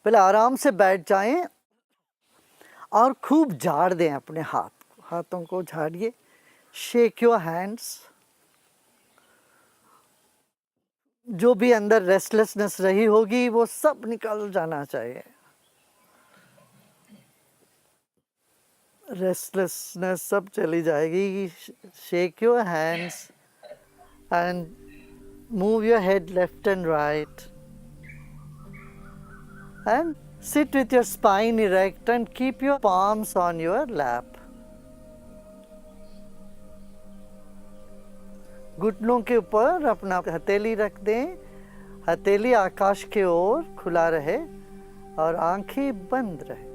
पहले आराम से बैठ जाएं और खूब झाड़ दें अपने हाथों को झाड़िए। Shake your hands. जो भी अंदर रेस्टलेसनेस रही होगी वो सब निकल जाना चाहिए। रेस्टलेसनेस सब चली जाएगी। Shake your hands and move your head left and right and sit with your spine erect and keep your palms on your lap. घुटनों के ऊपर अपना हथेली रख दें। हथेली आकाश की ओर खुला रहे और आंखें बंद रहे।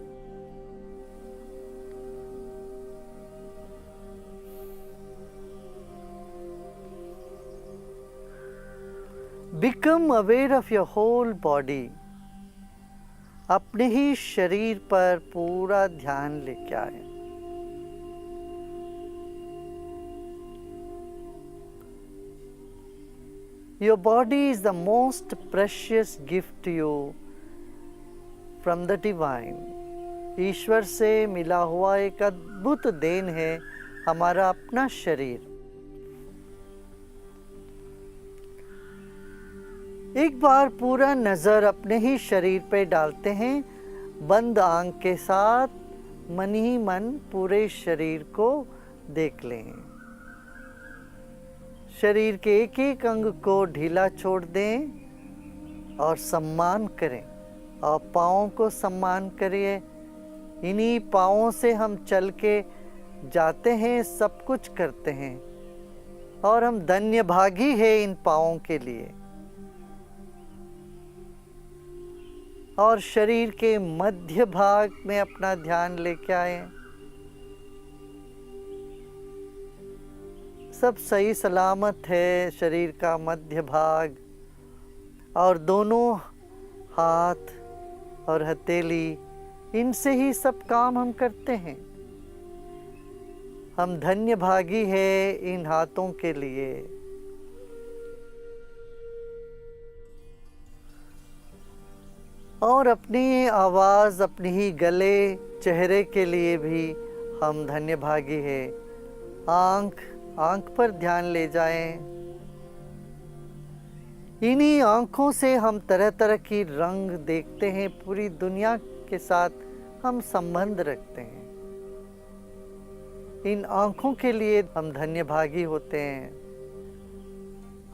Become aware of your whole body. अपने ही शरीर पर पूरा ध्यान लेके आए। Your body is the most precious gift to you from the divine. ईश्वर से मिला हुआ एक अद्भुत देन है हमारा अपना शरीर। एक बार पूरा नज़र अपने ही शरीर पे डालते हैं। बंद आंख के साथ मन ही मन पूरे शरीर को देख लें। शरीर के एक एक अंग को ढीला छोड़ दें और सम्मान करें और पाँवों को सम्मान करिए। इन्हीं पाँवों से हम चल के जाते हैं, सब कुछ करते हैं और हम धन्य भागी हैं इन पाँवों के लिए। और शरीर के मध्य भाग में अपना ध्यान लेके आए। सब सही सलामत है शरीर का मध्य भाग और दोनों हाथ और हथेली, इनसे ही सब काम हम करते हैं। हम धन्य भागी है इन हाथों के लिए। और अपनी आवाज़, अपनी ही गले, चेहरे के लिए भी हम धन्य भागी है। आंख पर ध्यान ले जाएं। इन्हीं आँखों से हम तरह तरह की रंग देखते हैं। पूरी दुनिया के साथ हम संबंध रखते हैं। इन आँखों के लिए हम धन्य भागी होते हैं।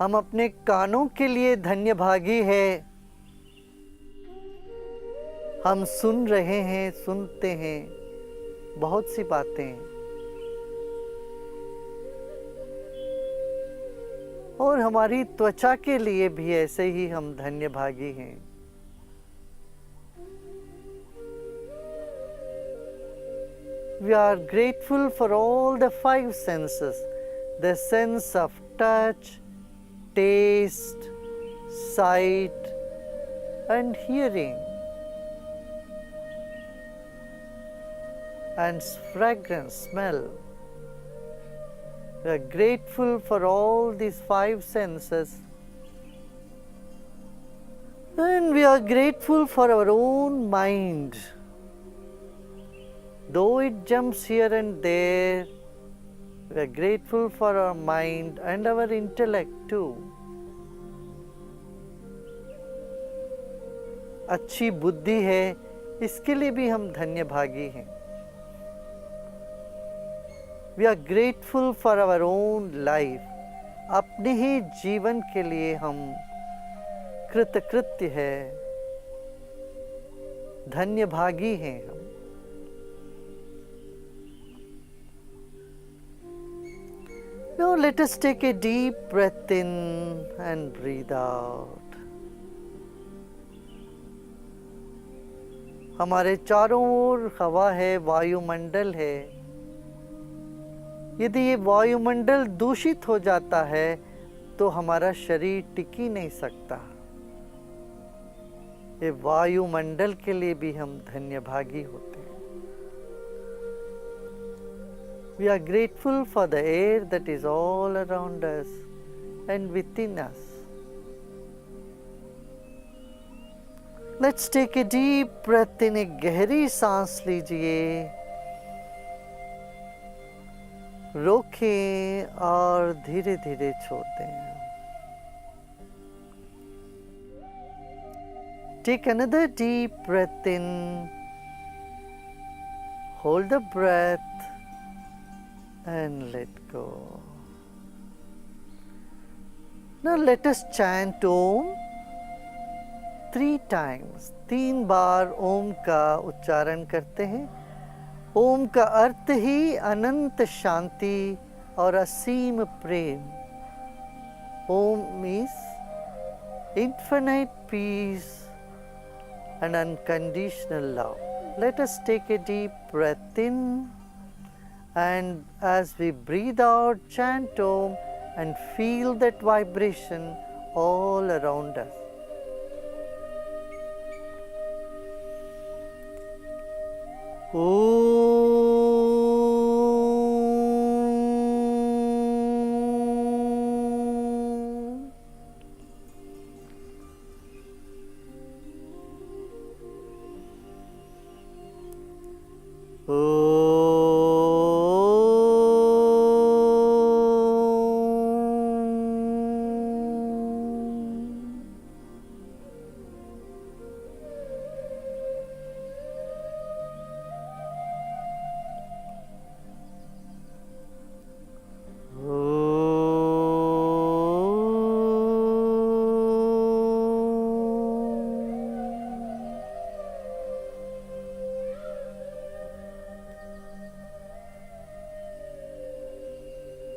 हम अपने कानों के लिए धन्य भागी है। हम सुन रहे हैं, सुनते हैं बहुत सी बातें। और हमारी त्वचा के लिए भी ऐसे ही हम धन्य भागी हैं। We are grateful for all the five senses, the sense of touch, taste, sight, and hearing, and fragrance, smell. We are grateful for all these five senses, and we are grateful for our own mind. Though it jumps here and there, we are grateful for our mind and our intellect too. अच्छी बुद्धि है, इसके लिए भी हम धन्य भागी हैं। We are grateful for our own life. अपने ही जीवन के लिए हम कृतकृत्य है, धन्य भागी हैं हम। Now let us take a deep breath in and breathe out. हमारे चारों ओर हवा है, वायुमंडल है। यदि ये वायुमंडल दूषित हो जाता है तो हमारा शरीर टिक ही नहीं सकता। ये वायुमंडल के लिए भी हम धन्य भागी होते हैं। We are grateful for the air that is all around us and within us. Let's take a deep breath in. एक गहरी सांस लीजिए, रोकें और धीरे धीरे छोड़ दें. Take another deep breath in. Hold the breath and let go. Now let us chant Om 3 times. 3 बार ओम का उच्चारण करते हैं. ओम का अर्थ ही अनंत शांति और असीम प्रेम. ओम means infinite peace and unconditional love. Let us take a deep breath in, and as we breathe out, chant Om and feel that vibration all around us.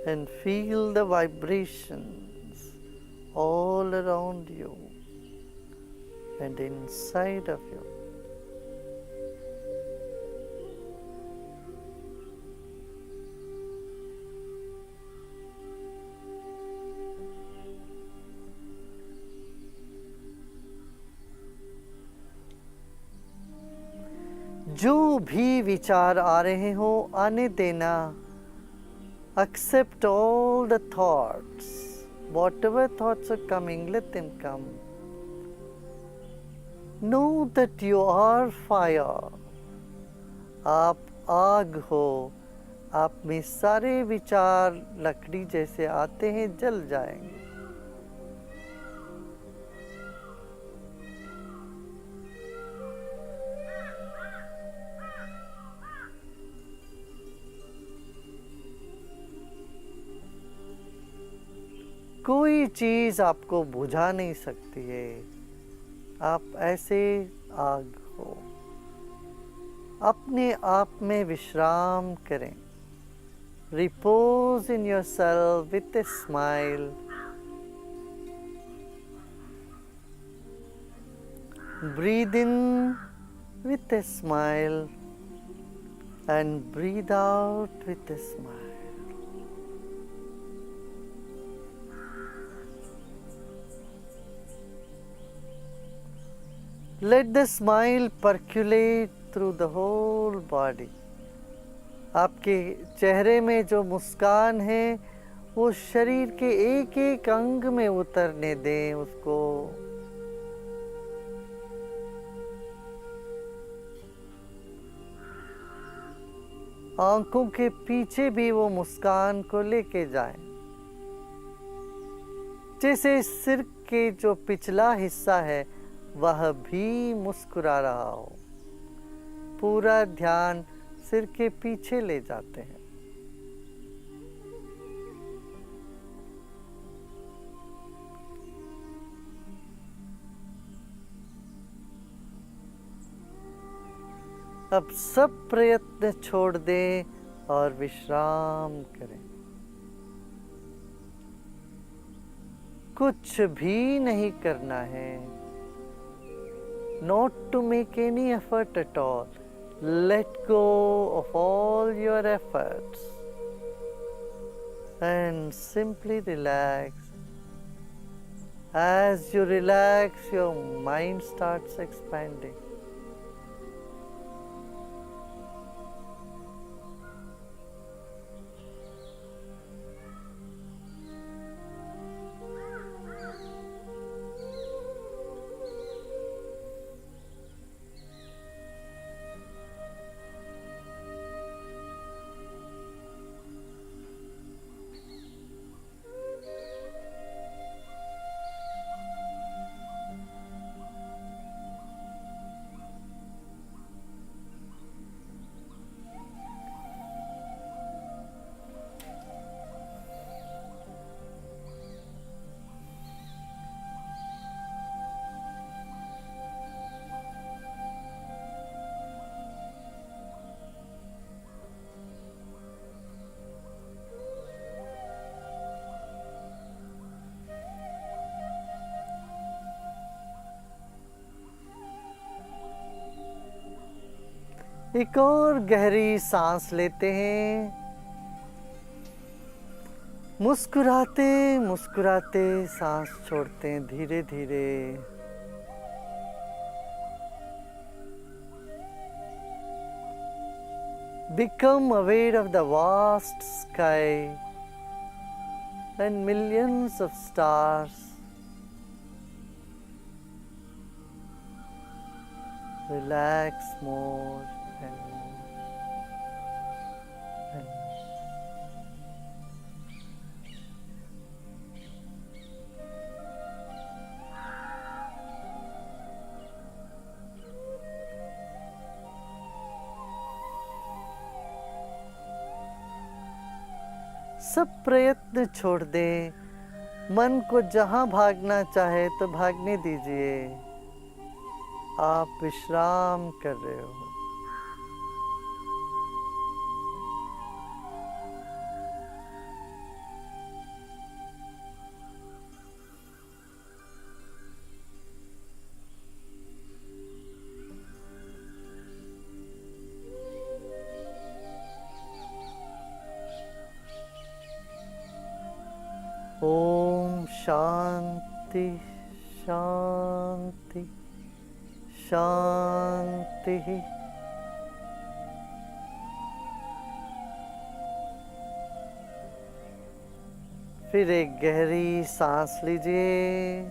And feel the vibrations all around you and inside of you. जो भी विचार आ रहे हो आने देना. Accept all the thoughts. Whatever thoughts are coming, let them come. Know that you are fire. आप आग हो. आप में सारे विचार लकड़ी जैसे आते हैं, जल जाएंगे. कोई चीज आपको बुझा नहीं सकती है. आप ऐसे आग हो. अपने आप में विश्राम करें. Repose in yourself with a smile. Breathe in with a smile and breathe out with a smile. Let the smile percolate through the whole body. आपके चेहरे में जो मुस्कान है वो शरीर के एक एक अंग में उतरने दें उसको. आंखों के पीछे भी वो मुस्कान को लेके जाएं. जैसे सिर के जो पिछला हिस्सा है वह भी मुस्कुरा रहा हो. पूरा ध्यान सिर के पीछे ले जाते हैं. अब सब प्रयत्न छोड़ दें और विश्राम करें. कुछ भी नहीं करना है. Not to make any effort at all. Let go of all your efforts and simply relax. As you relax, your mind starts expanding. एक और गहरी सांस लेते हैं। मुस्कुराते मुस्कुराते सांस छोड़ते हैं धीरे धीरे। Become aware of the vast sky and millions of stars. Relax more and more and more. सब प्रयत्न छोड़ दें। मन को जहां भागना चाहे तो भागने दीजिए। आप विश्राम कर रहे हो। ओम शांति शांति शांति। फिर एक गहरी सांस लीजिए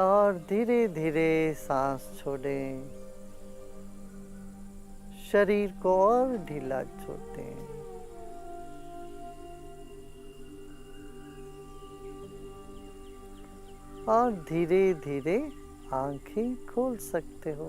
और धीरे धीरे सांस छोड़ें। शरीर को और ढीला छोड़ते हैं। और धीरे धीरे आंखें खोल सकते हो।